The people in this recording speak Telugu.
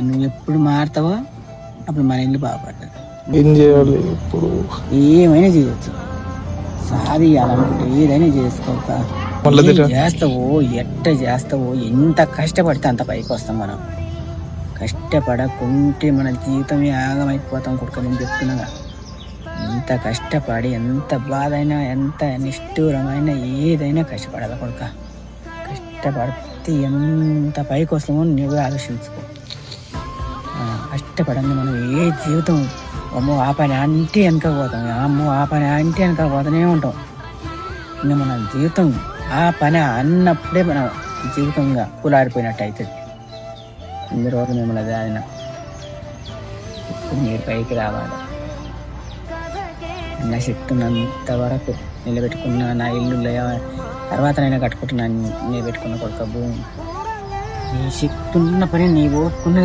నువ్వు ఎప్పుడు మారుతావో అప్పుడు మన ఇల్లు బాగుపడుతుంది. ఏం చేయాలి ఇప్పుడు? ఏమైనా చేయొచ్చు, సాధియాలనుకుంటే ఏదైనా చేసుకోక చేస్తావో ఎట్ట చేస్తావో, ఎంత కష్టపడితే అంత పైకి వస్తాం. మనం కష్టపడకుంటే మన జీవితమే ఆగమైపోతాం. కొడుకు నేను చెప్తున్నాగా, ఎంత కష్టపడి ఎంత బాధ అయినా ఎంత నిష్ఠూరమైన ఏదైనా కష్టపడాలి కొడుక. కష్టపడితే ఎంత పైకి వస్తామో నువ్వే ఆలోచించుకో. కష్టపడండి మనం ఏ జీవితం అమ్మో ఆ పని అంటే వెనక పోతాం, అమ్మో ఆ పని అంటే వెనక పోతూనే ఉంటాం. ఇంకా మన జీవితం ఆ పని అన్నప్పుడే మన జీవితంగా కూలాడిపోయినట్టు అవుతుంది. ఇన్ని రోజులు మిమ్మల్ని అది ఆయన ఇప్పుడు మీరు పైకి రావాలి. నా శక్తి ఉన్నంత వరకు నిలబెట్టుకున్న నా ఇల్లు తర్వాత నేను కట్టుకుంటున్నాను నిలబెట్టుకున్న కొడుక భూమి. నీ శక్తి ఉన్న పని నీ ఓపుకున్నది